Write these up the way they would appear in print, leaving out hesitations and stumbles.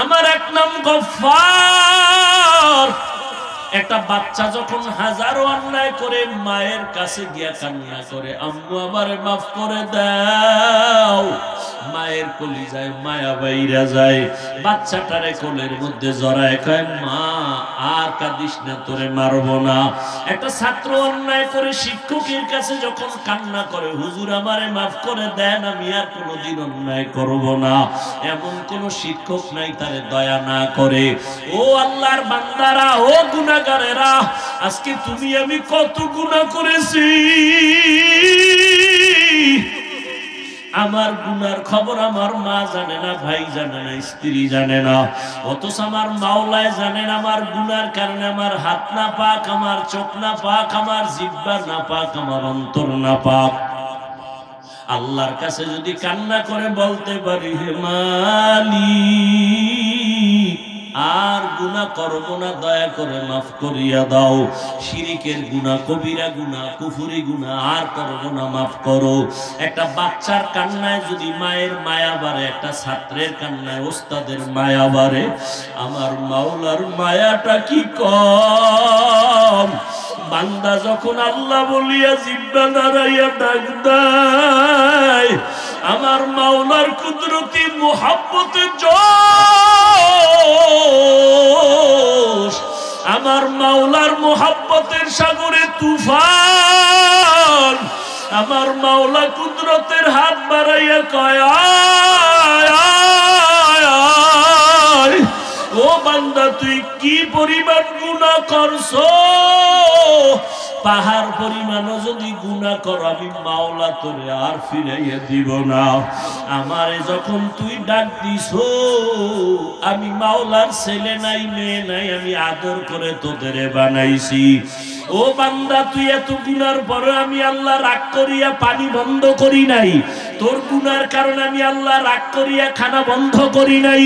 আমার এক নাম গফফার। একটা বাচ্চা যখন হাজারো অন্যায় করে মায়ের কাছে গিয়া কান্না করে, আম্মু আমারে মাফ করে দাও, মায়ের কলিজায় মায়া বাইরা যায়, বাচ্চাটারে কোলের মধ্যে জড়ায় কয়, মা আর কাঁদিস না, তোরে মারবো না। একটা ছাত্র অন্যায় করে শিক্ষকের কাছে যখন কান্না করে, হুজুর আমারে মাফ করে দেন, আমি আর কোনোদিন অন্যায় করব না, এমন কোন শিক্ষক নাই তারে দয়া না করে। ও আল্লাহর বান্দারা, ও গুনাহগারেরা, আজকে তুমি আমি কত গুনাহ করেছি, আমার গুনার খবর আমার মা জানে না, ভাই জানে না, স্ত্রী জানে না, অথচ আমার মাওলায় জানেন আমার গুনার কারণে আমার হাত না পাক, আমার চোখ না পাক, আমার জিহ্বা না পাক, আমার অন্তর না পাক। আল্লাহর কাছে যদি কান্না করে বলতে পারি, হে মালিক আর গুনাহ করব না, দয়া করে মাফ করিয়া দাও, শিরিকের গুনাহ, কবিরা গুনাহ, কুফরি গুনাহ আর করব না, মাফ করো। একটা বাচ্চার কান্নায় যদি মায়ের মায়া বাড়ে, একটা ছাত্রের কান্নায় ওস্তাদের মায়া বাড়ে, আমার মাওলার মায়াটা কি কম? বান্দা যখন আল্লাহ বলিয়া জিহ্বা নাড়াইয়া ডাক দেয়, আমার মাওলার কুদরতি মুহাব্বতে জোশ, আমার মাওলার মুহাব্বতের সাগরে তুফান, আমার মাওলা কুদরতের হাত বাড়াইয়া কয়, আয় আয় আয়। ও বান্দা, তুই কি পরিমাণ গুনাহ করছো, পাহাড় পরিমাণও যদি গুনাহ কর, আমি মাওলা তোরে আর ফিরাইয়া দিব না। আমারে যখন তুই ডাক দিছো, আমি মাওলার ছেলে নাই মেয়ে নাই, আমি আদর করে তোদের বানাইছি। ও বান্দা, তুই এত গুনার পরে আমি আল্লাহ রাগ করিয়া পানি বন্ধ করি নাই, তোর গুনার কারণে আমি আল্লাহ রাগ করিয়া খানা বন্ধ করি নাই,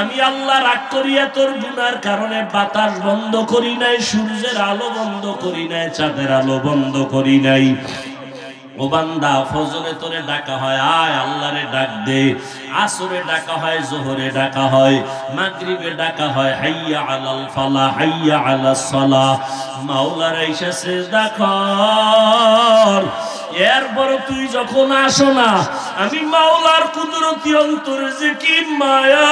আমি আল্লাহ রাগ করিয়া তোর গুনার কারণে বাতাস বন্ধ করি নাই, সূর্যের আলো বন্ধ করি নাই, চাঁদের আলো বন্ধ করি নাই। ও বান্দা, ফজরে তোরে ডাকা হয়, আয় আল্লাহরে ডাক দে, আসরে ডাকা হয়, জোহরে ডাকা হয়, মাগরিবে ডাকা হয়, হাইয়া আলাল ফালাহ, হাইয়া আলাস সালাহ, মাওলার আইসা সিজদা কর। এরপর তুই যখন আসো না, আমি মাওলার কুদরতি অন্তরে যে কি মায়া,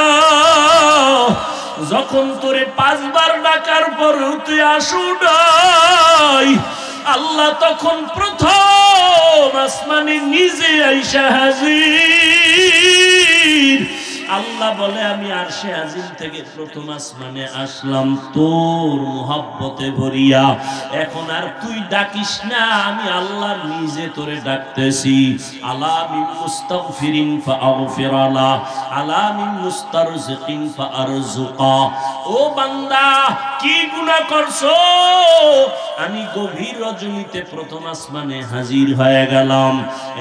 যখন তোরে 5 বার ডাকার পরেও তুই আসো নাই, আল্লাহ তখন প্রথম আসমানে নিজে আইসা হাজির। আল্লাহ বলে, আমি আরশে আজিম থেকে প্রথম আসমানে আসলাম তোর মুহাব্বতে ভরিয়া, এখন আর তুই ডাকিস না, আমি আল্লাহ নিজে তোরে ডাকতেছি। আলা মিন মুস্তাগফিরিন ফাআগফির লা, আলা মিন মুস্তারজিকিন ফাআরজুকা। ও বান্দা, কি গুনাহ করছো? আমি গভীর রজনীতে প্রথম আসমানে হাজির হয়ে গেলাম,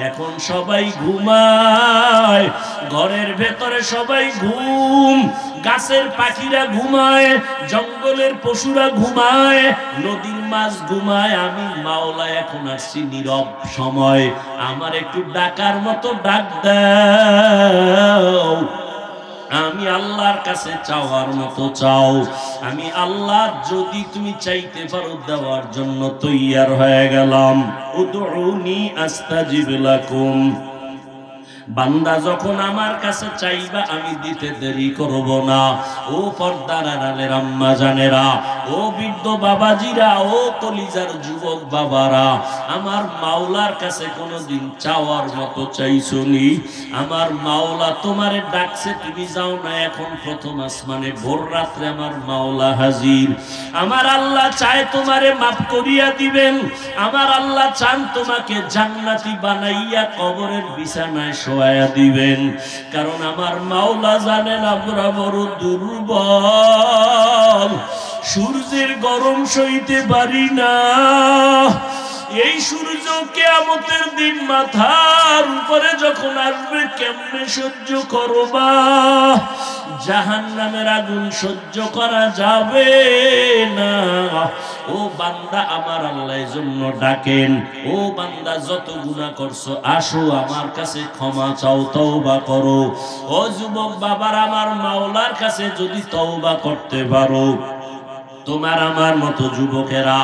এখন সবাই ঘুমায়, ঘরের ভেতরে সবাই ঘুম, গাছের পাখিরা ঘুমায়, জঙ্গলের পশুরা ঘুমায়, নদীর মাছ ঘুমায়, আমি মাওলা এখন আসছি নীরব সময়, আমার একটু ডাকার মতো ডাক দাও। আমি আল্লাহর কাছে চাওয়ার মতো চাও, আমি আল্লাহ যদি তুমি চাইতে পারো দেওয়ার জন্য তৈয়ার হয়ে গেলাম। উদউনি আস্তাজিব লাকুম। বান্দা যখন আমার কাছে চাইবা, আমি দিতে দেরি করব না। ও পর্দার আড়ালের আম্মা জানেরা, ও বৃদ্ধ বাবাজিরা, ও কলিজার যুবক বাবারা, আমার মাওলার কাছে কোনোদিন চাওয়ার মতো চাইছনি? আমার মাওলা তোমারে ডাকছে, তুমি যাও না, এখন প্রথম আসমানে ভোর রাত্রে আমার মাওলা হাজির। আমার আল্লাহ চায় তোমারে মাফ করিয়া দিবেন, আমার আল্লাহ চান তোমাকে জান্নাতি বানাইয়া কবরের বিছানায় শোয়া দিবেন, কারণ আমার মাওলা জানেন আমরা বড় দুর্বল, সূর্যের গরম সইতে পারি না। এই সূর্য কিয়ামতের দিন মাথার উপরে যখন আসবে, কেমনে সহ্য করবা? জাহান্নামের আগুন সহ্য করা যাবে না। ও বান্দা আমার আল্লাহ জন্য ডাকেন, ও বান্দা যত গুনাহ করছো আসো আমার কাছে ক্ষমা চাও, তওবা করো। ও যুবক বাবার আমার মাওলার কাছে যদি তওবা করতে পারো, তোমার আমার মতো যুবকেরা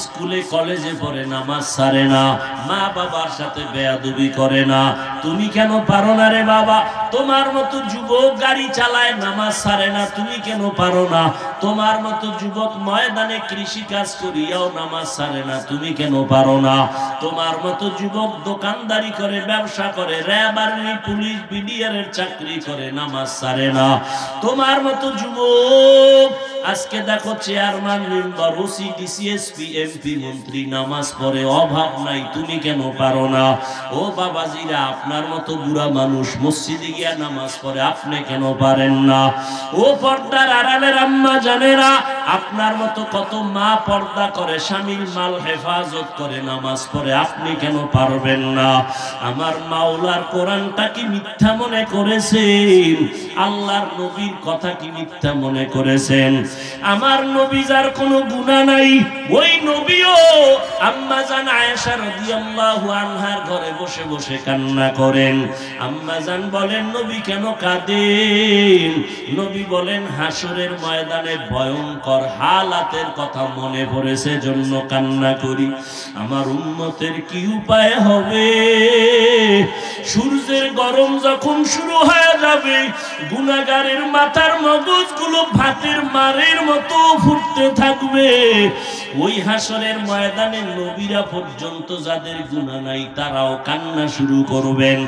স্কুলে কলেজে পড়ে নামাজ ছাড়ে না, মা বাবার সাথে বেয়াদবি করে না, তুমি কেন পারো না রে বাবা? তোমার মতো যুবক গাড়ি চালায় নামাজ ছাড়ে না, তুমি কেন পারো না? তোমার মতো যুবক ময়দানে কৃষি কাজ করিয়াও নামাজ ছাড়ে না, তুমি কেন পারো না? তোমার মতো যুবক দোকানদারি করে, ব্যবসা করে, র্যাব আর্মি পুলিশ বিডিআর এর চাকরি করে, নামাজ ছাড়ে না। তোমার মতো যুবক আজকে দেখো chairman, member, OC, DC, SP, MP, মন্ত্রী নামাজ পড়ে, অভাব নাই, তুমি কেন পারো না? ও বাবাজিরা, আপনার মতো বুড়া মানুষ মসজিদে গিয়া নামাজ পড়ে, আপনি কেন পারেন না? ও পর্দার আড়ালের আম্মা জানেরা, আপনার মতো কত মা পর্দা করে, স্বামীর মাল হেফাজত করে, নামাজ পড়ে, আপনি কেন পারবেন না? আমার মাওলার কোরআনটা কি মিথ্যা মনে করেছেন? আল্লাহর নবীর কথা কি মিথ্যা মনে করেছেন? আমার নবী যার কোনো গুনাহ নাই, ওই নবীও আম্মা জান আয়েশা রাদিয়াল্লাহু আনহার ঘরে বসে বসে কান্না করেন। আম্মা জান বলেন, নবী কেন কাঁদেন? নবী বলেন, হাসরের ময়দানে ভয়ঙ্কর হালাতের কথা মনে পড়েছে, জন্য কান্না করি। আমার উম্মতের কি উপায় হবে? সূর্যের গরম যখন শুরু হয়ে যাবে, গুনাহগারের মাথার মগজগুলো ভাতের মারের মতো ফুটতে থাকবে। ওই হাসরের ময়দানে নবীরা পর্যন্ত যাদের গুনাহ নাই তারাও কান্না শুরু করবেন।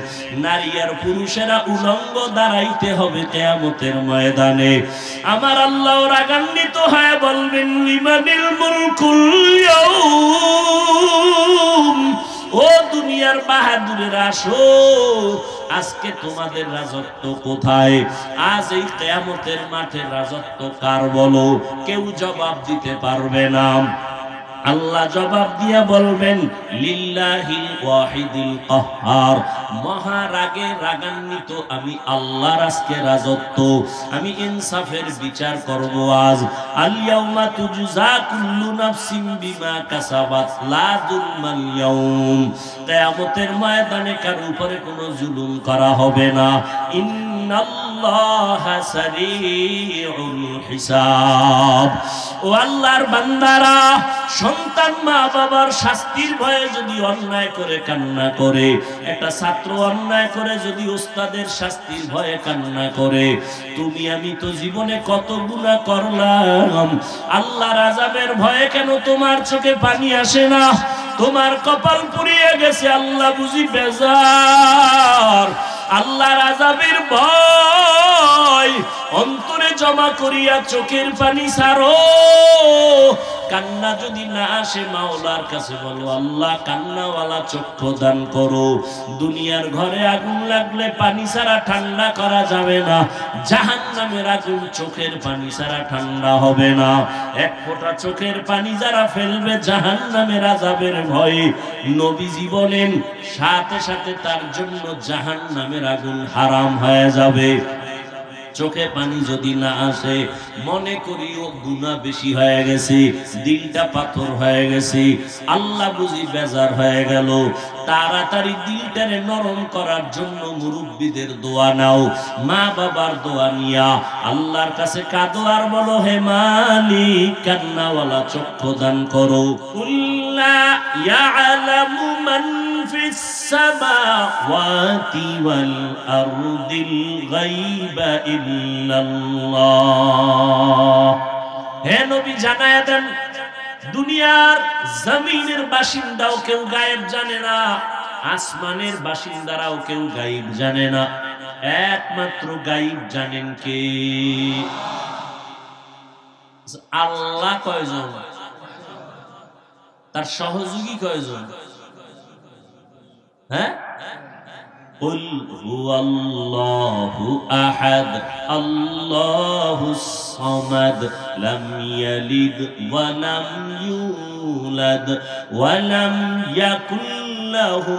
নারী আর পুরুষেরা উলঙ্গ দাঁড়াইতে হবে কিয়ামতের ময়দানে। আমার আল্লাহ রাগান্বিত হয়ে বলবেন, লিমানিল মুলকুল ইয়াউম, ও দুনিয়ার বাহাদুরেরা আসো, আজকে তোমাদের রাজত্ব কোথায়? আজ এই কিয়ামতের মাঠে রাজত্ব কার বলো? কেউ জবাব দিতে পারবে না। আল্লাহ জবাব দিয়া বলবেন, লিল্লাহিল ওয়াহিদিল কাহ্হার, মহারাগে রাগান্বিত আমি আল্লাহর আজকে রাজত্ব, আমি ইনসাফের বিচার করব আজ। আল ইয়াউমা তুজজা কুল্লু নাফসিন বিমা কাসাবাত লা যুলমাল ইয়াউম, কিয়ামতের ময়দানে কারো উপরে কোনো জুলুম করা হবে না। ইন্নাল্লাহা সারিউল হিসাব। ও আল্লাহর বান্দারা, সন্তান মা বাবার শাস্তির ভয়ে যদি অন্যায় করে কান্না করে, একটা ছাত্র অন্যায় করে যদি ওস্তাদের শাস্তির ভয়ে কান্না করে, তুমি আমি তো জীবনে কত গুনাহ করলাম, আল্লাহর আযাবের ভয়ে কেন তোমার চোখে পানি আসে না? তোমার কপাল পুড়িয়ে গেছে, আল্লাহ বুঝি বেজার। আল্লাহর আযাবের ভয় অন্তরে জমা করিয়া চোখের পানি ছাড়ো। কান্না যদি না আসে, মাওলার কাছে বলো, আল্লাহ কান্নাওয়ালা চক্ষু দান করো। দুনিয়ার ঘরে আগুন লাগলে পানি ছাড়া ঠান্ডা করা যাবে না, জাহান্নামের আগুন চোখের পানি ছাড়া ঠান্ডা হবে না। এক ফোঁটা চোখের পানি যারা ফেলবে জাহান্নামের আযাবের ভয়ে, নবীজি বলেন সাথে সাথে তার জন্য জাহান্নামের আগুন হারাম হয়ে যাবে। চোখে পানি যদি না আসে, মনে করিও গুনাহ বেশি হয়ে গেছে, দিলটা পাথর হয়ে গেছে, আল্লাহ বুঝি বেজার হয়ে গেল। তাড়াতাড়ি দিলটারে নরম করার জন্য মুরব্বীদের দোয়া নাও, মা বাবার দোয়া নিয়া আল্লাহর কাছে কাঁদো আর বলো, হে মালিক কান্নাওয়ালা চক্ষু দান করো। কুল্লা ইয়ালামু মান ফিস সামাওয়াতি ওয়াল আরদিল গায়বা ইল্লাল্লাহ। হে নবী জানায়া দেন, দুনিয়ার জমিনের বাসিন্দাও কেউ গায়েব জানে না, আসমানের বাসিন্দারাও কেউ গায়েব জানে না, একমাত্র গায়েব জানেন কে? আল্লাহ। কয়জন? তার সহযোগী কয়জন? হ্যাঁ, কুল হুয়াল্লাহু আহাদ আল্লাহুস সামাদ লাম ইয়ালিদ ওয়া লাম ইউলাদ ওয়া লাম ইয়াকুল লাহু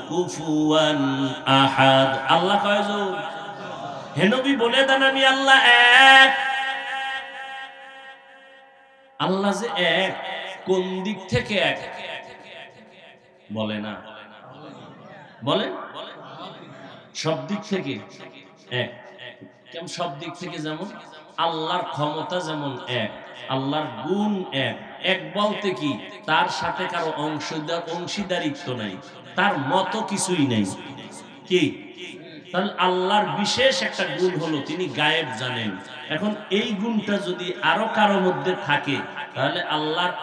কুফুয়ান আহাদ। আল্লাহ কয়জন? হে নবী বলে দেন, আমি আল্লাহ এক। আল্লাহ যে এক, কোন দিক থেকে এক বলে না, বলেন সব দিক থেকে এক। কেমন সব দিক থেকে? যেমন আল্লাহর ক্ষমতা যেমন এক, আল্লাহর গুণ এক। এক বলতে কি, তার সাথে কারো অংশীদারিত্ব নাই, তার মতো কিছুই নেই। কি? তাহলে আল্লাহর বিশেষ একটা গুণ হলো তিনি গায়েব জানেন। এখন এই গুণটা যদি আরো কারো মধ্যে থাকে, তাহলে আল্লাহর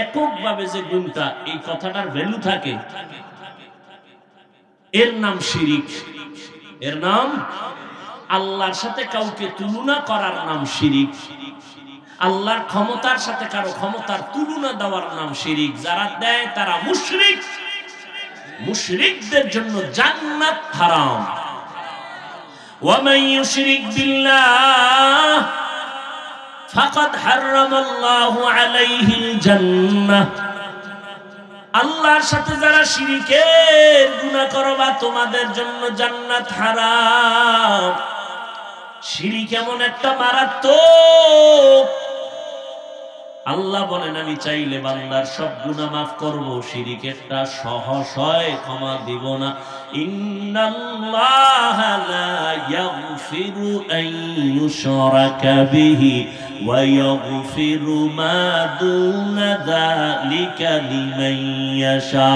এককভাবে যে গুণটা, এই কথাটার ভ্যালু থাকে, এর নাম শিরিক। এর নাম, আল্লাহর সাথে কাউকে তুলনা করার নাম শিরিক। আল্লাহর ক্ষমতার সাথে কারো ক্ষমতার তুলনা দেওয়ার নাম শিরিক। যারা দেয় তারা মুশরিক। মুশরিকদের জন্য জান্নাত হারাম। ومن يشرك بالله فقد حرم الله عليه الجنة। আল্লাহর সাথে যারা শিরকের গুনাহ করবা, তোমাদের জন্য জান্নাত হারাম। শিরিক এমন একটা মারাত্মক, আল্লাহ বলেন আমি চাইলে বান্দার সব গুনাহ মাফ করব, শিরিকেরটা সহসয় ক্ষমা দিব না। ইন্নাল্লাহা লা ইয়াগফিরু আন ইউশরাকা বিহি ওয়া ইয়াগফিরু মা দুনা যালিকা লিমান ইয়াশা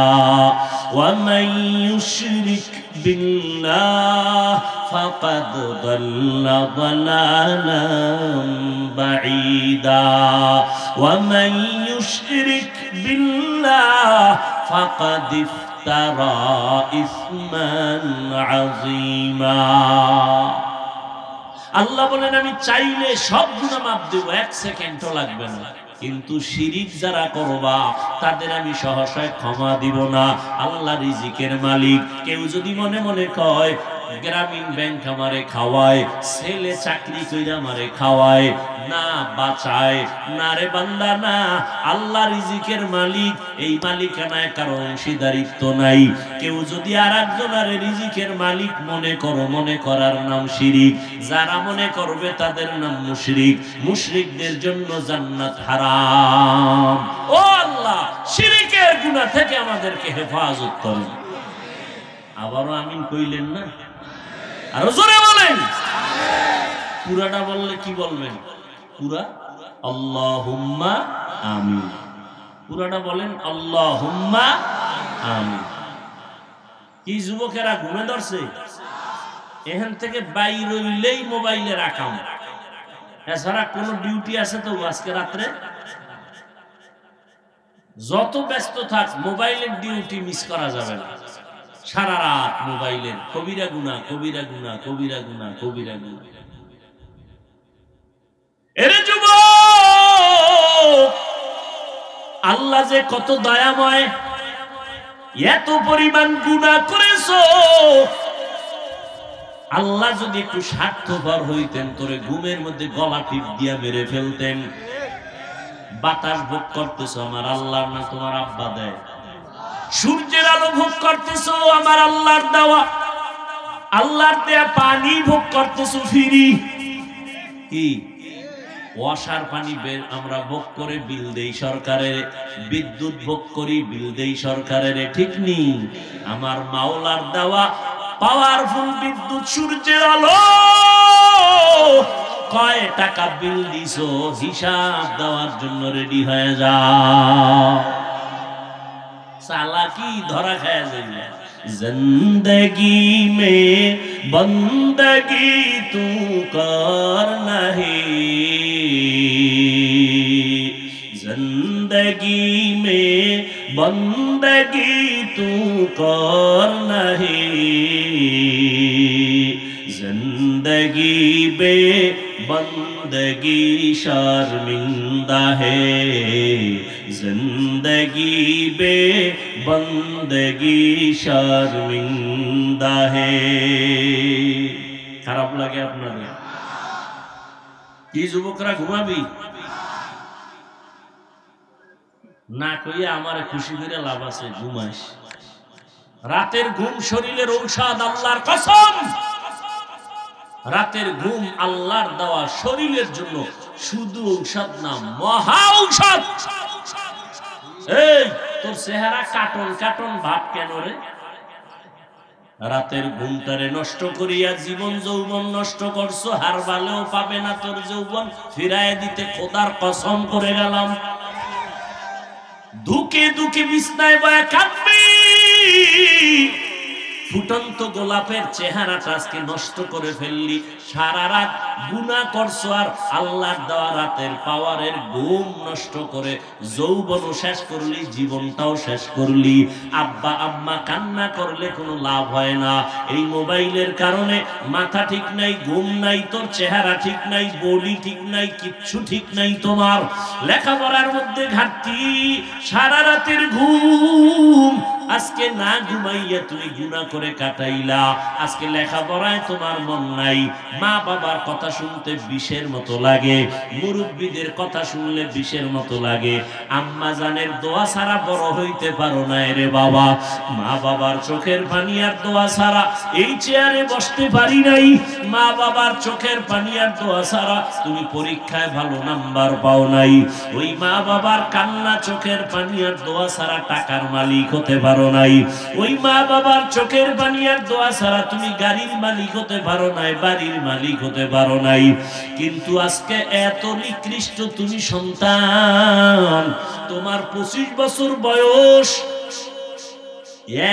ওয়া মান ইউশরিক বিল্লাহ ফাকাদ দাল্লা দালালান বাঈদা ওয়া মান ইউশরিক বিল্লাহ ফাকাদ ইফতারা ইসমান আযীমা। আল্লাহ বলেন আমি চাইলে সব গুনাহ মাফ দেব, এক সেকেন্ডও লাগবে না, কিন্তু শিরিক যারা করবা তাদের আমি সহসায় ক্ষমা দিব না। আল্লাহ রিজিকের মালিক। কেউ যদি মনে মনে কয় গ্রামীণ ব্যাংক আমারে খাওয়ায়, ছেলে চাকরি কইরা আমারে খাওয়ায়, না বাঁচায়, না রে বান্দা না। আল্লাহ রিজিকের মালিক, এই মালিকানায় কারো অংশীদারিত্ব নাই। কেউ যদি আরেকজনের রিজিকের মালিক মনে করো, মনে করার নাম শিরিক। যারা মনে করবে তাদের নাম মুশরিক। মুশরিকদের জন্য জান্নাত হারাম। ও আল্লাহ, শিরিকের গুনাহ থেকে আমাদেরকে হেফাজত করেন। আবারও আমিন কইলেন না? আরো জোরে বলেন। পুরাটা বললে কি বলবেন? পুরা আল্লাহুম্মা আমিন। পুরাটা বলেন আল্লাহুম্মা আমিন। কি যুবকেরা ঘুমে ধরছে? এখান থেকে বাইর হইলেই মোবাইলের আকাম, এছাড়া কোন ডিউটি আছে তো আজকে রাত্রে? যত ব্যস্ত থাক, মোবাইলের ডিউটি মিস করা যাবে না। সারা রাত মোবাইলের কবিরা গুনাহ, কবিরা গুনাহ, কবিরা গুনাহ, কবিরা গুনাহ। এরে যুবক, আল্লাহ যে কত দয়াময়, এত পরিমাণ গুনাহ করেছো। আল্লাহ যদি একটু স্বার্থপর হইতেন, তোরে ঘুমের মধ্যে গলা টিপ দিয়া মেরে ফেলতেন। বাতাস ভোগ করতেছো, আমার আল্লাহর না তোমার আব্বা দেয়। সূর্যের আলো ভোগ করতেছো, আমার আল্লাহর দেওয়া। আল্লাহর দেয়া পানি ভোগ করতেছো ফ্রি। কি ওয়াসার পানি আমরা ভোগ করে বিল দেই সরকারের, বিদ্যুৎ ভোগ করি বিল দেই সরকারের, ঠিক নেই? আমার মাওলার দেওয়া পাওয়ারফুল বিদ্যুৎ, সূর্যের আলো, কয় টাকা বিল দিছো হিসাব দেওয়ার জন্য রেডি হয়ে যাও। চালাকি ধরা খায় যাইবে। जिंदगी में बंदगी तू कर नहीं, जिंदगी में बंदगी तू कर नहीं, जिंदगी बे बंदगी शर्मिंदा है, जिंदगी बे बंदगी शर्मिंदा है। খারাপ লাগে আপনাদের? কি যুবকরা ঘুমাবি না কইয়া আমারে খুশি করে লাভ আছে? ঘুমাইস। রাতের ঘুম শরীরের ঔষধ, আল্লাহর কসম। রাতের ঘুম আল্লাহর দেওয়া শরীরের জন্য শুধু ঔষধ না, মহা ঔষধ। এই তোর চেহারা কাটন কাটন ভাব কেন রে? রাতের ঘুমটারে নষ্ট করিয়া জীবন যৌবন নষ্ট করছো, হার বালেও পাবে না তোর যৌবন ফিরায় দিতে, খোদার কসম করে গেলাম। দুকে দুকে বিছনায় বয়া কাঁদবি, ফুটন্ত গোলাপের চেহারাটা আজকে নষ্ট করে ফেললি। সারা রাত গুনাহ করছো আর আল্লাহর দেওয়া রাতের পাওয়ারের ঘুম নষ্ট করে যৌবনও শেষ করলি, জীবনটাও শেষ করলি। আব্বা আম্মা কান্না করলে কোনো লাভ হয় না। এই মোবাইলের কারণে মাথা ঠিক নাই, ঘুম নাই, তোর চেহারা ঠিক নাই, বডি ঠিক নাই, কিচ্ছু ঠিক নাই। তোমার লেখাপড়ার মধ্যে ঘাটতি, সারা রাতের ঘুম আজকে না ঘুমাইয়া তুমি গুনাহ করে কাটাইলা। আজকে লেখাপড়ায় তোমার মন নাই, মা বাবার কথা শুনতে বিষের মতো লাগে, মুরব্বীদের কথা শুনলে বিষের মতো লাগে। আম্মা জানের দোয়া ছাড়া বড় হইতে পারো না রে বাবা। মা বাবার চোখের পানি আর দোয়া ছাড়া এই চেয়ারে বসতে পারি নাই। মা বাবার চোখের পানি আর দোয়া ছাড়া তুমি পরীক্ষায় ভালো নাম্বার পাও নাই। ওই মা বাবার কান্না, চোখের পানি আর দোয়া ছাড়া টাকার মালিক হতে পারো নাই। ওই মা বাবার চোখের পানি আর দোয়া ছাড়া তুমি গাড়ির মালিক হতে পারো নাই, বাড়ির মালিক হতে পারো নাই। কিন্তু আজকে এত নিকৃষ্ট তুমি সন্তান, তোমার 25 বছর বয়স,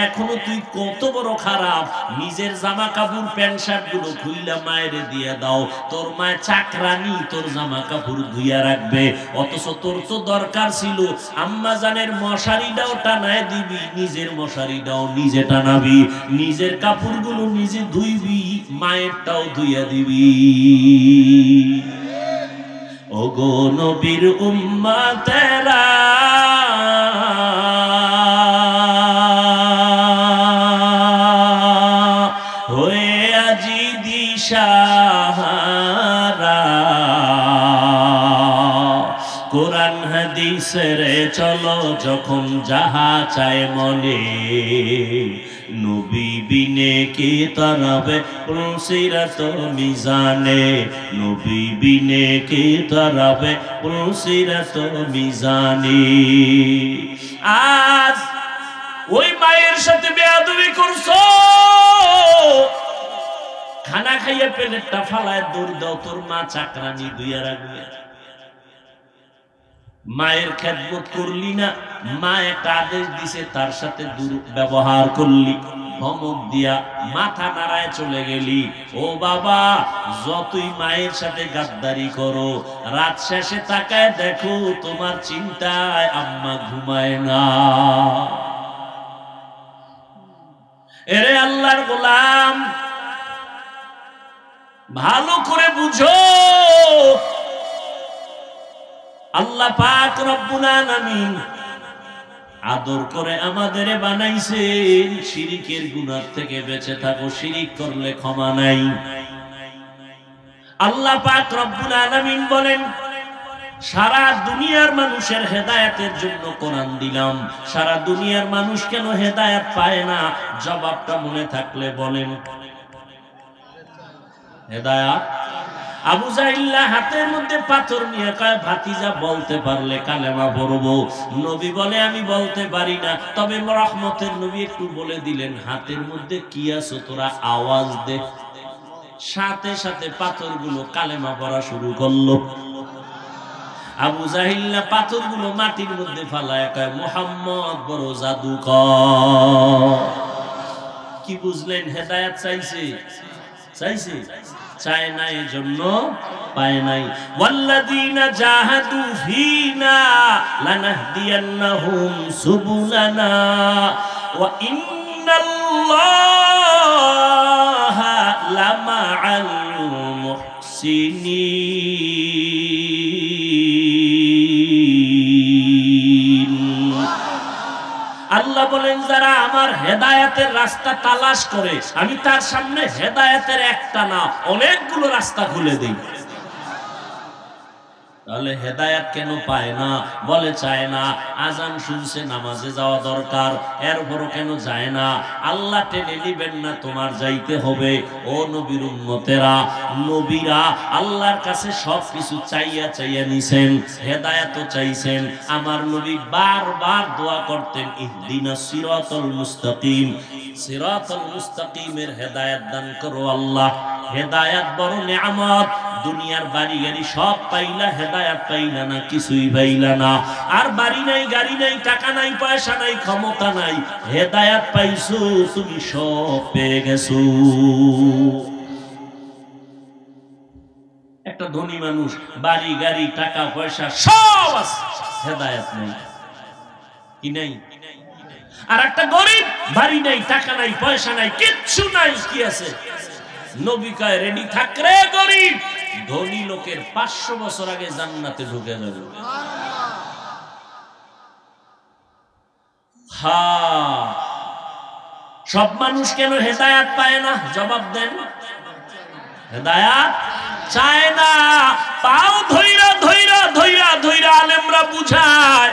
এখনো তুই কত বড় খারাপ। নিজের জামা কাপড় প্যান্ট শার্ট গুলো খুইলা মায়ের দিয়ে দাও, তোর মায়ের চাকরানি তোর জামা কাপড় ধুইয়া রাখবে। অথচ তোর তো দরকার ছিল আম্মা জানের মশারিটাও টানায় দিবি, নিজের মশারিটাও নিজে টানাবি, নিজের কাপড়গুলো নিজে ধুইবি, মায়েরটাও ধুইয়া দিবি। ওগো নবীর উম্মতেরা, কোরআন হাদিসের চলো যখন যাহা চায় মনে, নবী বিনে কে তারাবে পুলসিরাত মিজানে, নবী বিনে কে তারাবে পুলসিরাত মিজানে। আজ ওই মায়ের সাথে বেয়াদবি করছো, খানা খাইয়ে প্লেটটা ফালায় দৌড় দাও, তোর মা চাকরানি দুইয়া রাখবে। মায়ের খেদমত করলি না, মা একটা আদেশ দিছে তার সাথে দুর্ব্যবহার করলি, ধমক দিয়া মাথা নাড়ায় চলে গেলি। ও বাবা, যতই মায়ের সাথে গাদ্দারি করো, রাত শেষে তাকায় দেখো তোমার চিন্তায় আম্মা ঘুমায় না। এরে আল্লাহর গোলাম, ভালো করে বুঝো, আল্লাহ পাক রব্বুল আলামিন আদর করে আমাদের বানাইছেন। শিরিকের গুনাহ থেকে বেঁচে থাকো, শিরিক করলে ক্ষমা নাই। আল্লাহ পাক রব্বুল আলামিন বলেন, সারা দুনিয়ার মানুষের হেদায়েতের জন্য কোরআন দিলাম। সারা দুনিয়ার মানুষ কেন হেদায়েত পায় না? জবাবটা মনে থাকলে বলেন। হেদায়েত আবু জাহিল্লা হাতের মধ্যে পাথর নিয়ে কয়, ভাতিজা বলতে পারলে কালেমা পড়বো। নবী বলে আমি বলতে পারি না। তবে রহমতের নবী একটু বলে দিলেন, হাতের মধ্যে কি আছে তোরা আওয়াজ দে। সাথে সাথে পাথরগুলো কালেমা পড়া শুরু করলো। আবু জাহিল্লা পাথরগুলো মাটির মধ্যে ফালায় কয়, মুহাম্মদ বড় জাদুকর। কি বুঝলেন? হেদায়েত চাইছে, চাইছে, চায় না, এজন্য পায় নাই। ওয়াল্লাযীনা জাহাদু ফীনা লানাহদিয়ান্নাহুম সুবুলানা ওয়া ইন্নাল্লাহা লামাআল মুহসিনিন। আল্লাহ বলেন, যারা আমার হেদায়েতের রাস্তা তালাশ করে, আমি তার সামনে হেদায়েতের একটা না অনেকগুলো রাস্তা খুলে দেই। তাহলে হেদায়াত কেন পায় না? বলে চায় না। আজান শুনছে, নামাজে যাওয়া দরকার, এরপরও কেন যায় না? আল্লাহ টেনে নিবেন না, তোমার যাইতে হবে। ও নবীর উম্মতেরা, নবীরা আল্লাহর কাছে সবকিছু চাইয়া চাইয়া নিছেন, হেদায়াতও চাইছেন। আমার নবী বারবার দোয়া করতেন, ইহদিনাস সিরাতাল মুস্তাকিম, সিরাতাল মুস্তাকিমের হেদায়াত দান করো আল্লাহ। হেদায়াত বড় নিয়ামত। দুনিয়ার বাড়ি গাড়ি সব পাইলা, হেদায়াত পাইলা না, কিছুই পাইলা না। আর বাড়ি নাই, গাড়ি নাই, টাকা নাই, পয়সা নাই, ক্ষমতা নাই, হেদায়াত পাইছো, তুমি সব পেয়ে গেছো। একটা ধনী মানুষ, বাড়ি গাড়ি, টাকা পয়সা সব আছে, হেদায়াত নাই। কি নাই? আর একটা গরিব, বাড়ি নাই, টাকা নাই, পয়সা নাই, কিচ্ছু নাই, কি আছে? নবী কয়, রেডি থাক রে গরিব, ধনী লোকের 500 বছর আগে জান্নাতে ঢুকে যাবে। হ্যাঁ, সব মানুষ কেন হেদায়াত পায় না? জবাব দেন। হেদায়াত চায় না, পাও ধইরা ধইরা ধইরা ধইরা আলেমরা বুঝায়,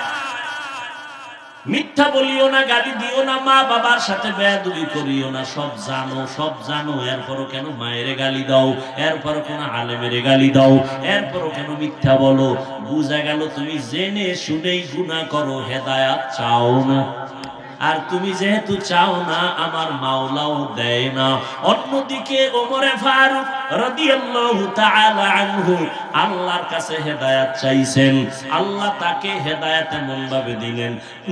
মিথ্যা বলিও না, গালি দিও না, মা বাবার সাথে বেয়াদবি করিও না, সব জানো, সব জানো, এরপরও কেন মায়েরে গালি দাও, এরপরও কেন আলেমের গালি দাও, এরপরও কেন মিথ্যা বলো? বুঝা গেল তুমি জেনে শুনেই গুনাহ করো, হেদায়াত চাও না। আর তুমি যেহেতু চাও না, আমার মাওলাও দেয় না। অন্যদিকে ওমরে ফারুক রাদিয়াল্লাহু তাআলা আনহু আল্লাহর কাছে হেদায়েত চাইছেন, আল্লাহ তাকে হেদায়েত এমন ভাবে দিলেন,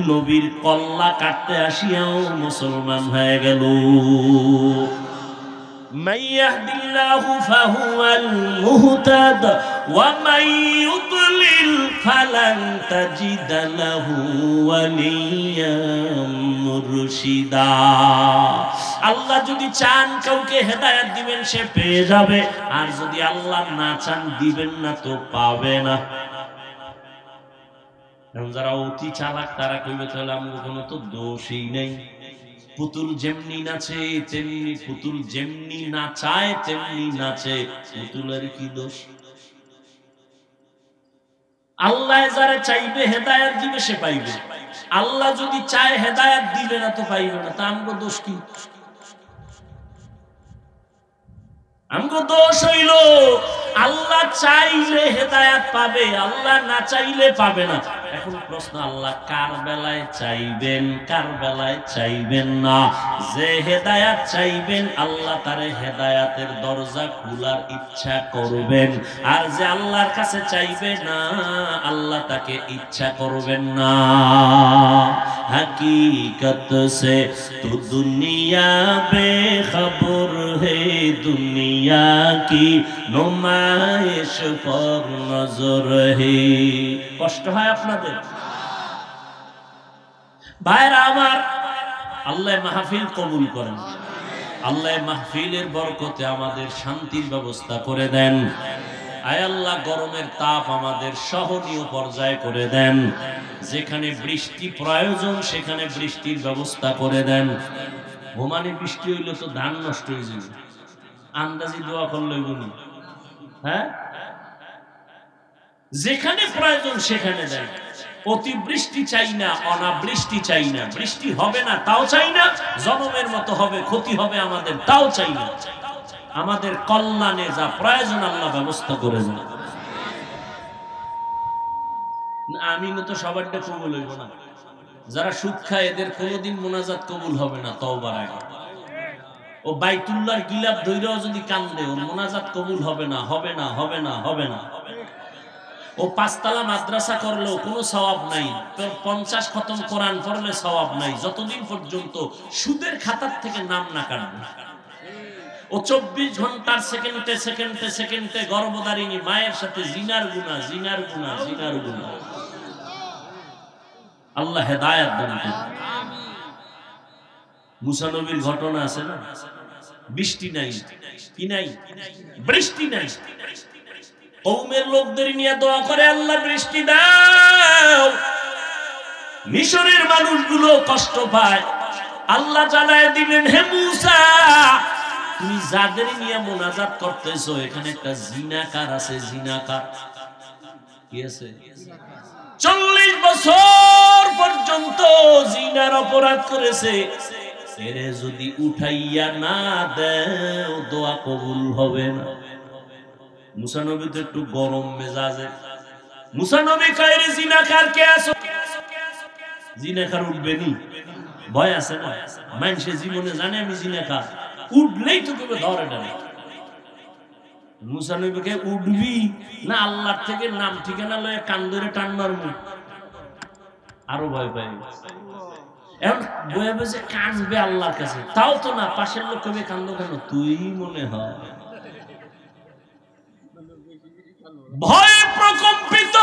নবীর কল্লা কাটতে আসিয়াও মুসলমান হয়ে গেল। من يهد الله فهو المهتد ومن يضلل فلن تجد له وليا مرشدا। আল্লাহ যদি চান কাউকে হেদায়েত দিবেন, সে পেয়ে যাবে, আর যদি আল্লাহ না চান, দিবেন না তো পাবে না। যারা অতি চালাক তারা কইবে, তাহলে আমার কোনো তো দোষই নেই। পুতুল যেমনি নাচে তেমনি, পুতুল যেমনি নাচায় তেমনি নাচে, পুতুলের কি দোষ? আল্লাহ যারা চাইবে হেদায়েত দিবে, সে পাইবে। আল্লাহ যদি চায় হেদায়েত দিবে না, তো পাইবে না। তা আমগো দোষ কি? আমগো দোষ হইল আল্লাহ চাইলে হেদায়েত পাবে, আল্লাহ না চাইলে পাবে না। এখন প্রশ্ন, আল্লাহ কার বেলায় চাইবেন, কার বেলায় চাইবেন না? যে হেদায়েত চাইবেন, আল্লাহ তারে হেদায়েতের দরজা খোলার ইচ্ছা করবেন। আর যে আল্লাহর কাছে চাইবে না, আল্লাহ তাকে ইচ্ছা করবেন না। हकीकत से तो दुनिया बेखबर है, दुनिया की नुमाइश पर नजर है। কষ্ট হয় আপনাদের ভাইরা আমার? আল্লাহ মাহফিল কবুল করেন, আল্লাহ মাহফিলের বরকতে আমাদের শান্তির ব্যবস্থা করে দেন। আয় আল্লাহ, গরমের তাপ আমাদের সহনীয় পর্যায়ে করে দেন। যেখানে বৃষ্টি প্রয়োজন সেখানে বৃষ্টির ব্যবস্থা করে দেন। ওমানে বৃষ্টি হইলে তো ধান নষ্ট হয়ে যাবে, আন্দাজি দোয়া করলে গুনি। হ্যাঁ, যেখানে প্রয়োজন সেখানে দেন। অতিবৃষ্টি চাই না, অনাবৃষ্টি চাই না, বৃষ্টি হবে না তাও চাই না, জনমের মতো হবে, ক্ষতি হবে আমাদের তাও চাই না। আমাদের কল্যাণে যা প্রয়োজন আল্লাহ ব্যবস্থা করে দেন। আমি তো সবারটা কবুল হইব না। যারা সুদ খায় এদের কোনোদিন মোনাজাত কবুল হবে না তওবার আগে। ও বাইতুল্লাহর গিলাফ ধইরাও যদি কান্দে, ওর মোনাজাত কবুল হবে না, হবে না, হবে না, হবে না। ও পাঁচতলা মাদ্রাসা করলেও কোনো সওয়াব নাই, 50 খতম কোরআন পড়লে সওয়াব নাই, যতদিন পর্যন্ত সুদের খাতার থেকে নাম না কাটবে। ও 24 ঘন্টার সেকেন্ডে সেকেন্ডে সেকেন্ডে গর্ভধারিণী মায়ের সাথে জিনার গুনাহ, জিনার গুনাহ, জিনার গুনাহ। আল্লাহ হেদায়েত দান করুন। মুসা নবীর ঘটনা আছে না? বৃষ্টি নাই, কি নাই? বৃষ্টি নাই। কওমের লোকদের নিয়ে দোয়া করে, আল্লাহ বৃষ্টি দাও। মিশরের মানুষগুলো কষ্ট পায়, আল্লাহ জানায় দিলেন, হে মুসা, তুমি যাদের নিয়ে মোনাজাত করতেছো, এখানে একটা জিনাকার আছে, জিনাকার। কি আছে? 40 বছর পর্যন্ত জিনার অপরাধ করেছে। এরে যদি উঠাইয়া না দেও দোয়া কবুল হবে না। মুসা নবী তো একটু গরম মেজাজে। মুসা নবী কয় রে জিনাকার কে আছো? জিনাকার উঠবে নি, ভয় আছে না? মানুষের জীবনে জানে আমি জিনাকার, উঠলেই তো কেউ ধরে না। মুসা নবীকে উঠবি না আল্লাহর থেকে নাম ঠিকানা লয়ে কান ধরে টান মারবো, আরো ভয় পাই। এখন বয়ে বসে কাঁদবে আল্লাহর কাছে, তাও তো না। পাশের লোক কবে কান্দো কেন? তুই মনে হয় ভয়ে প্রকম্পিত,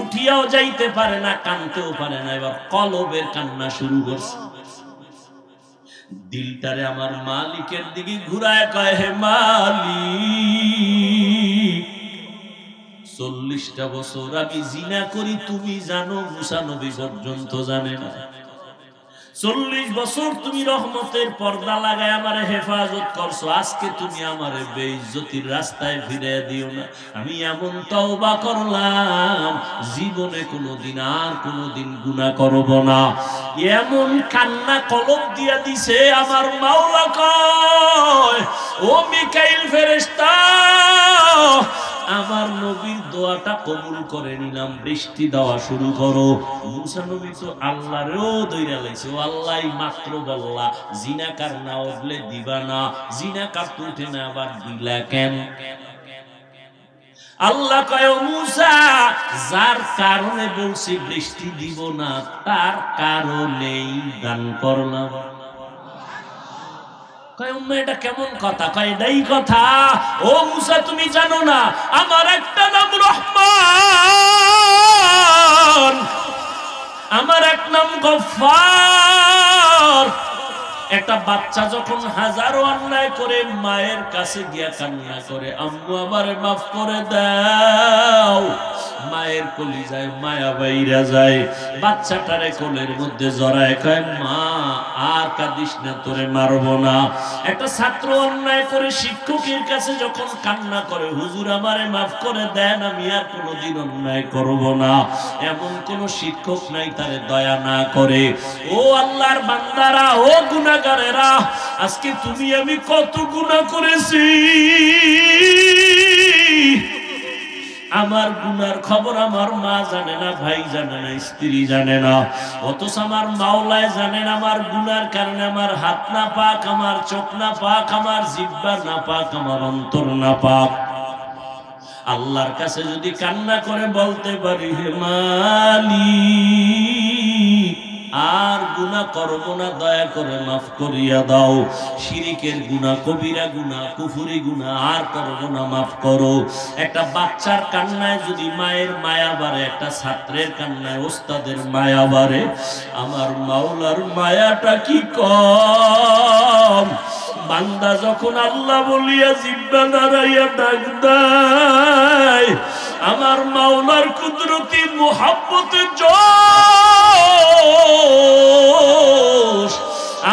উঠিয়াও যাইতে পারে না, কানতেও পারে না। এবার কলবের কান্না শুরু করছে। দিলটারে আমার মালিকের দিকে ঘুরায় কয়, হে মালিক, 40টা বছর আমি জিনা করি, তুমি জানো, মুসা নবী পর্যন্ত জানে না। 40 বছর তুমি রহমতের পর্দা লাগায় আমারে হেফাজত করছো, আজকে তুমি আমারে বেইজ্জতির রাস্তায় ফিরে দিও না। আমি এমন তওবা করলাম, জীবনে কোনোদিন আর কোনোদিন গুনাহ করব না। এমন কান্না কলব দিয়া দিছে আমার মাওলা কয়, ও মিকাইল ফেরেশতা, আমার নবীর দোয়াটা কবুল করে নিলাম, বৃষ্টি দেওয়া শুরু করো। মুসা নবী তো আল্লাহরেও দইরা লাইছে, ও আল্লাহ মাত্র বললা জিনাকার না উঠলে দিবা না, জিনাকার তো উঠে না, আবার দিলা কেন? আল্লাহ কয়, মুসা, যার কারণে বলছি বৃষ্টি দিব না, তার কারণেই দান করলাম। এটা কেমন কথা? কয় এটাই কথা। ও মুসা, তুমি জানো না আমার একটা নাম রহমান, আমার এক নাম গফফার। একটা বাচ্চা যখন হাজারো অন্যায় করে মায়ের কাছে গিয়া কান্না করে, আম্মু আমারে মাফ করে দাও, মায়ের কলিজায় মায়া বাইরা যায়, বাচ্চাটারে কোলের মধ্যে জড়ায় কয়, মা আর কাঁদিস না, তোরে মারবো না। একটা ছাত্র অন্যায় করে শিক্ষকের কাছে যখন কান্না করে, হুজুর আমারে মাফ করে দেন, আমি আর কোনোদিন অন্যায় করব না, এমন কোন শিক্ষক নাই তারে দয়া না করে। ও আল্লাহর বান্দারা, ও গুনাহগারেরা, আজকে তুমি আমি কত গুনাহ করেছি, আমার গুনার খবর আমার মা জানে না, ভাই জানে না, স্ত্রী জানে না, অথচ আমার মাওলায় জানেন আমার গুনার কারণে আমার হাত না পাক, আমার চোখ না পাক, আমার জিহ্বা না পাক, আমার অন্তর না পাক। আল্লাহর কাছে যদি কান্না করে বলতে পারি, হে মালিক, আর গুনাহ করব না, দয়া করে মাফ করিয়া দাও, শিরিকের গুনাহ, কবিরা গুনাহ, কুফরি গুনাহ আর করব না, মাফ করো। একটা বাচ্চার কান্নায় যদি মায়ের মায়া বাড়ে, একটা ছাত্রের কান্নায় ওস্তাদের মায়া বাড়ে, আমার মাওলার মায়াটা কি কম? বান্দা যখন আল্লাহ বলিয়া জিহ্বা নাড়াইয়া ডাক দেয়, আমার মাওলার কুদরতি মুহাব্বতে জোশ,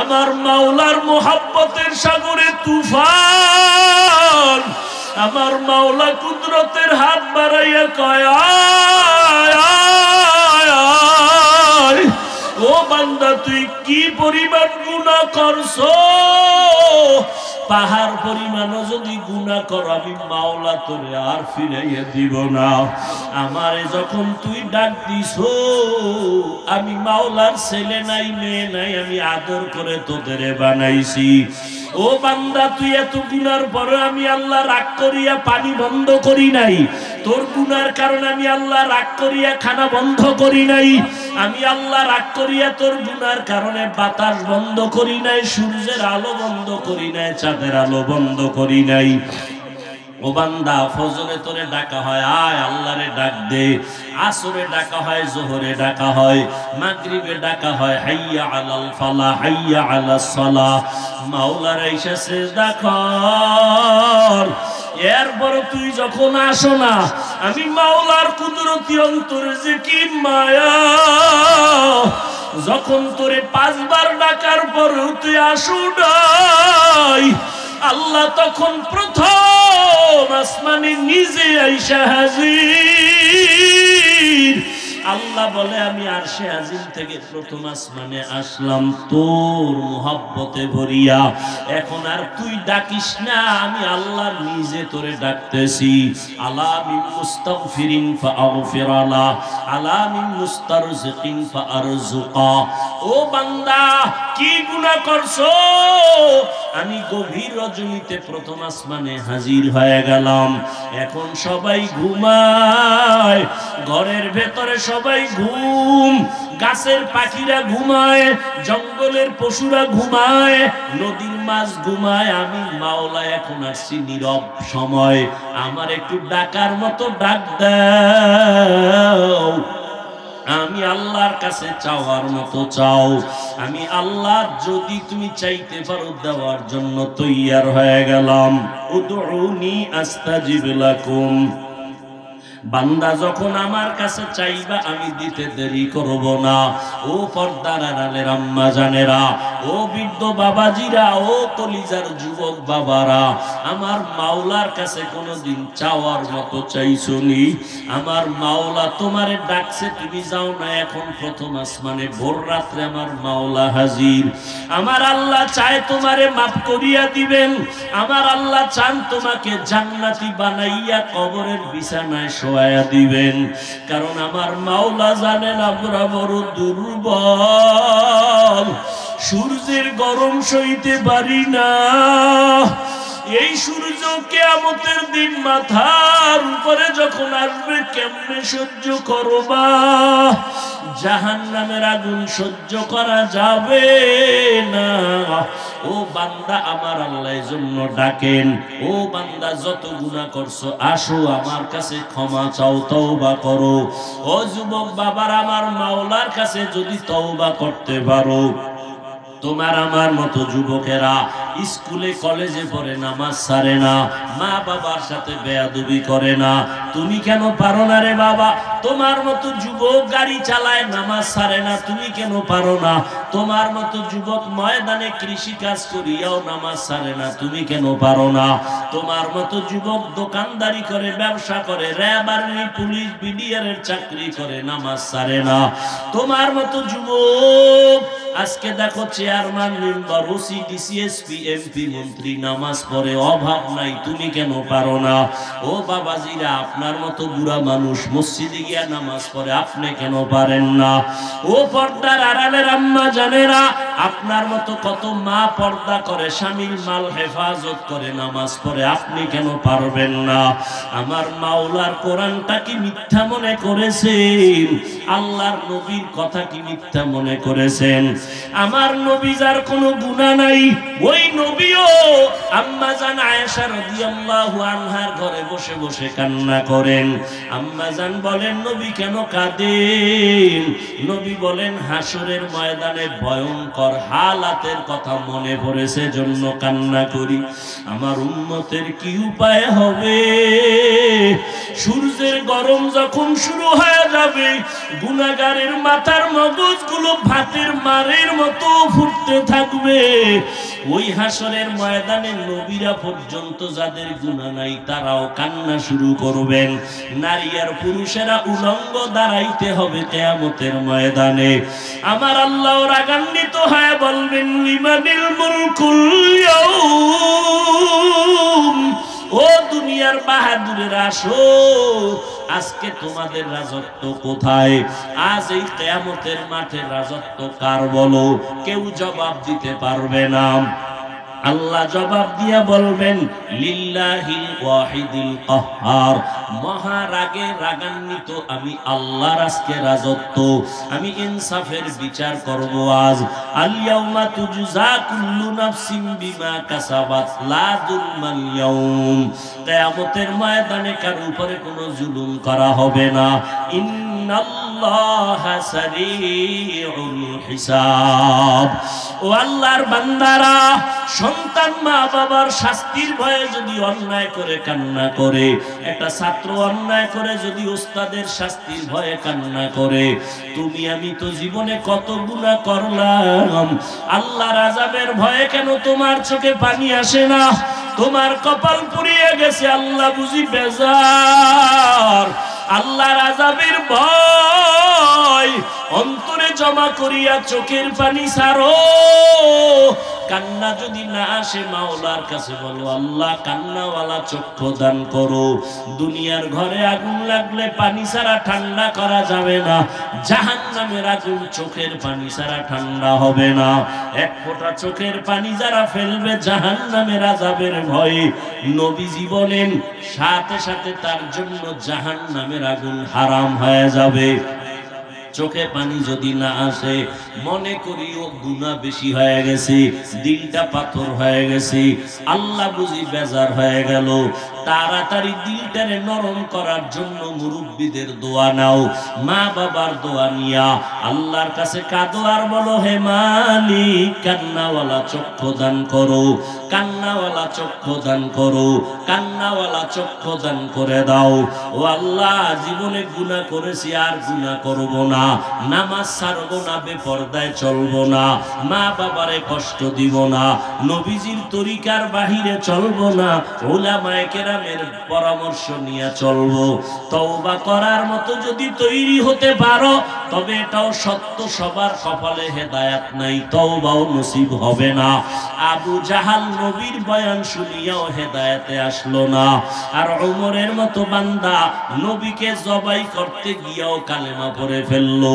আমার মাওলার মুহাব্বতের সাগরে তুফান, আমার মাওলা কুদরতের হাত বাড়াইয়া কয়, আয় আয় আয়, ও বান্দা তুই কি পরিমাণ গুনাহ করছো, পাহাড় পরিমাণও যদি গুনাহ কর, আমি মাওলা তোরে আর ফিরাইয়া দিব না। আমারে যখন তুই ডাক দিছো, আমি মাওলার ছেলে নাই, মেয়ে নাই, আমি আদর করে তোদের বানাইছি। ও বান্দা, তুই এত গুনার পরে আমি আল্লাহ রাগ করিয়া পানি বন্ধ করি নাই, তোর গুনার কারণে আমি আল্লাহ রাগ করিয়া খানা বন্ধ করি নাই, আমি আল্লাহ রাগ করিয়া তোর গুনার কারণে বাতাস বন্ধ করি নাই, সূর্যের আলো বন্ধ করি নাই, চাঁদের আলো বন্ধ করি নাই। ও বান্দা, ফজরে তোরে ডাকা হয়, আয় আল্লাহরে ডাক দে, আসরে ডাকা হয়, জোহরে ডাকা হয়, মাগরিবে ডাকা হয়, হাইয়া আলাল ফালাহ, হাইয়া আলাস সালাহ, মাওলার আইসা সিজদা কর। এরপর তুই যখন আসো না, আমি মাওলার কুদরতি অন্তরে যে কি মায়া, যখন তোরে 5 বার ডাকার পরেও তুই আসো নাই, আল্লাহ তখন প্রথম আসমানে নিজে আইসা হাজির। আল্লাহ বলে আমি আরশে আজিম থেকে প্রথম আসমানে আসলাম তোর মুহাব্বতে ভরিয়া, এখন আর তুই ডাকিস না, আমি আল্লাহ নিজে তোরে ডাকতেছি। আলা মিন মুস্তাগফিরিন ফাআগফির লা, আলা মিন মুস্তারজিকিন ফাআরজুকা। ও বান্দা কি গুনাহ করছো? আমি গভীর রজনীতে প্রথম আসমানে হাজির হয়ে গেলাম, এখন সবাই ঘুমায়, ঘরের ভেতরে সবাই ঘুম, গাছের পাখিরা ঘুমায়, জঙ্গলের পশুরা ঘুমায়, নদীর মাছ ঘুমায়, আমি মাওলা এখন আসছি নীরব সময়, আমার একটু ডাকার মতো ডাক দাও। আমি আল্লাহর কাছে চাওয়ার মতো চাও, আমি আল্লাহ যদি তুমি চাইতে পারো দেওয়ার জন্য তৈয়ার হয়ে গেলাম। উদউনি আস্তাজিব লাকুম। বান্দা যখন আমার কাছে চাইবা আমি দিতে দেরি করব না। ও পর্দার আড়ালের আম্মা জানেরা, ও বৃদ্ধ বাবাজিরা, ও কলিজার যুবক বাবারা, আমার মাওলার কাছে কোনোদিন চাওয়ার মতো চাইছনি? আমার মাওলা তোমারে ডাকছে, তুমি যাও না, এখন প্রথম আসমানে ভোর রাত্রে আমার মাওলা হাজির। আমার আল্লাহ চায় তোমারে মাফ করিয়া দিবেন, আমার আল্লাহ চান তোমাকে জান্নাতি বানাইয়া কবরের বিছানায় শোয়া দিবেন, কারণ আমার মাওলা জানেন আমরা বড় দুর্বল, সূর্যের গরম সইতে পারি না। এই সূর্য কিয়ামতের দিন মাথার উপরে যখন আসবে কেমনে সহ্য করবা? জাহান্নামের আগুন সহ্য করা যাবে না। ও বান্দা আমার আল্লাহর জন্য ডাকেন, ও বান্দা যত গুনাহ করছো আসো আমার কাছে ক্ষমা চাও, তওবা করো। ও যুবক বাবার, আমার মাওলার কাছে যদি তওবা করতে পারো, তোমার আমার মতো যুবকেরা স্কুলে কলেজে পড়ে নামাজ ছাড়ে না, মা বাবার সাথে বেয়াদবি করে না, তুমি কেন পারো না রে বাবা? তোমার মতো যুবক গাড়ি চালায় নামাজ ছাড়ে না, তুমি কেন পারো না? তোমার মতো যুবক ময়দানে কৃষি কাজ করিয়াও নামাজ ছাড়ে না, তুমি কেন পারো না? তোমার মতো যুবক দোকানদারি করে, ব্যবসা করে, র্যাব আর্মি পুলিশ বিডিআরের চাকরি করে, নামাজ ছাড়ে না। তোমার মতো যুবক আজকে দেখো chairman, member, OC, DC, SP, MP, মন্ত্রী নামাজ পড়ে, অভাব নাই, তুমি কেন পারো না? ও বাবাজিরা, আপনার মতো বুড়া মানুষ মসজিদে গিয়া নামাজ পড়ে, আপনি কেন পারেন না? ও পর্দার আড়ালের আম্মা জানেরা, আপনার মতো কত মা পর্দা করে, স্বামীর মাল হেফাজত করে, নামাজ পড়ে, আপনি কেন পারবেন না? আমার মাওলার কোরআনটা কি মিথ্যা মনে করেছেন? আল্লাহর নবীর কথা কি মিথ্যা মনে করেছেন? আমার নবী যার কোনো গুনাহ নাই, ওই নবীও আম্মা জান আয়েশা রাদিয়াল্লাহু আনহার ঘরে বসে বসে কান্না করেন। আম্মা জান বলেন, নবী কেন কাঁদেন? নবী বলেন, হাসরের ময়দানে ভয়ঙ্কর হালাতের কথা মনে পড়েছে জন্য কান্না করি। আমার উম্মতের কি উপায় হবে? সূর্যের গরম যখন শুরু হয়ে যাবে, গুনাহগারের মাথার মগজগুলো ভাতের মারের মতো ফুটতে থাকবে। ওই হাসরের ময়দানে নবীরা পর্যন্ত যাদের গুনাহ নাই তারাও কান্না শুরু করবেন। নারী আর পুরুষেরা উলঙ্গ দাঁড়াইতে হবে কিয়ামতের ময়দানে। আমার আল্লাহ রাগান্বিত হয়ে বলবেন, লিমানিল মুলকুল ইয়াউম। ও দুনিয়ার বাহাদুরেরা, আসো, আজকে তোমাদের রাজত্ব কোথায়? আজ এই কিয়ামতের মাঠে রাজত্ব কার বলো? কেউ জবাব দিতে পারবে না। আল্লাহ জবাব দিয়া বলবেন, লিল্লাহিল ওয়াহিদিল কাহ্হার। মহারাগে রাগান্বিত আমি আল্লাহর আজকে রাজত্ব, আমি ইনসাফের বিচার করব আজ। আল ইয়াউমা তুজজা কুল্লু নাফসিন বিমা কাসাবাত লা যুলমাল ইয়াউম। কিয়ামতের ময়দানে কারো উপরে কোনো জুলুম করা হবে না। ইন্নাল্লাহা সারিউল হিসাব। ও আল্লাহর বান্দারা, সন্তান মা বাবার শাস্তির ভয়ে যদি অন্যায় করে কান্না করে, একটা ছাত্র অন্যায় করে যদি ওস্তাদের শাস্তির ভয়ে কান্না করে, তুমি আমি তো জীবনে কত গুনাহ করলাম, আল্লাহর আযাবের ভয়ে কেন তোমার চোখে পানি আসে না? তোমার কপাল পুড়িয়ে গেছে, আল্লাহ বুঝি বেজার, আল্লাহর আযাবের ভয় অন্তরে জমা করিয়া চোখের পানি ছাড়ো। কান্না যদি না আসে মাওলার কাছে বলো, আল্লাহ কান্নাওয়ালা চক্ষু দান করো। দুনিয়ার ঘরে আগুন লাগলে পানি ছাড়া ঠান্ডা করা যাবে না, জাহান্নামের আগুন চোখের পানি ছাড়া ঠান্ডা হবে না। এক ফোঁটা চোখের পানি যারা ফেলবে জাহান্নামের আযাবের ভয়ে, নবীজি বলেন সাথে সাথে তার জন্য জাহান্নামের আগুন হারাম হয়ে যাবে। চোখে পানি যদি না আসে মনে করিও গুনাহ বেশি হয়ে গেছে, দিলটা পাথর হয়ে গেছে, আল্লাহ বুঝি বেজার হয়ে গেল। তাড়াতাড়ি দিলটারে নরম করার জন্য মুরব্বীদের দোয়া নাও, মা বাবার দোয়া নিয়া আল্লাহর কাছে কাঁদো আর বলো, হে মালিক কান্নাওয়ালা চক্ষু দান করো, কান্নাওয়ালা চক্ষু দান করো, কান্নাওয়ালা চক্ষু দান করে দাও। ও আল্লাহ, জীবনে গুনাহ করেছি আর গুনাহ করব না, নামাজ ছাড়ব না, বেপরদায় চলব না, মা বাবারে কষ্ট দিব না, নবীজির তরিকার বাহিরে চলব না, উলামায়ে কেরামের পরামর্শ নিয়ে চলব। তওবা করার মতো যদি তৈরি হতে পারো তবে এটাও সত্য, সবার কপালে হেদায়েত নাই, তওবাও নসিব হবে না। আবু জাহাল নবীর বয়ান শুনিয়াও হেদায়েতে আসলো না, আর ওমরের মতো বান্দা নবীকে জবাই করতে গিয়েও কালেমা পড়ে ফেললো।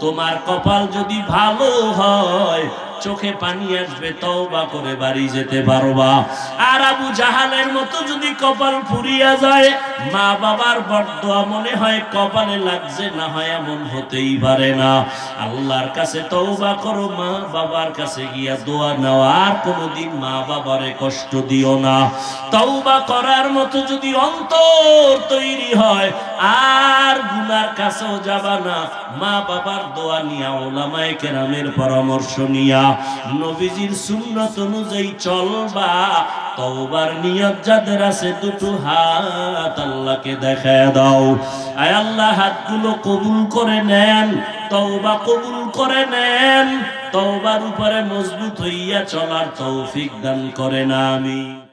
তোমার কপাল যদি ভালো হয় চোখে পানি আসবে, তওবা করে বাড়ি যেতে পারবা। আর আবু জাহালের মতো যদি কপাল পুড়িয়া যায়, মা বাবার বরদোয়া মনে হয় কপালে লাগছে, না হয় এমন হতেই পারে না। আল্লাহর কাছে তওবা করো, মা বাবার কাছে গিয়া দোয়া নাও, আর কোনোদিন মা বাবারে কষ্ট দিও না। তওবা করার মতো যদি অন্তর তৈরি হয় আর গুনার কাছেও যাবা না, মা বাবার দোয়া নিয়া উলামায়ে কেরামের পরামর্শ নিয়া নবীজির সুন্নাত অনুযায়ী চলবা। তওবার নিয়ত যাদের আছে দুটো হাত আল্লাহকে দেখায় দাও। আয় আল্লাহ, হাতগুলো কবুল করে নেন, তওবা কবুল করে নেন, তওবার উপরে মজবুত হইয়া চলার তৌফিক দান করেন, আমিন।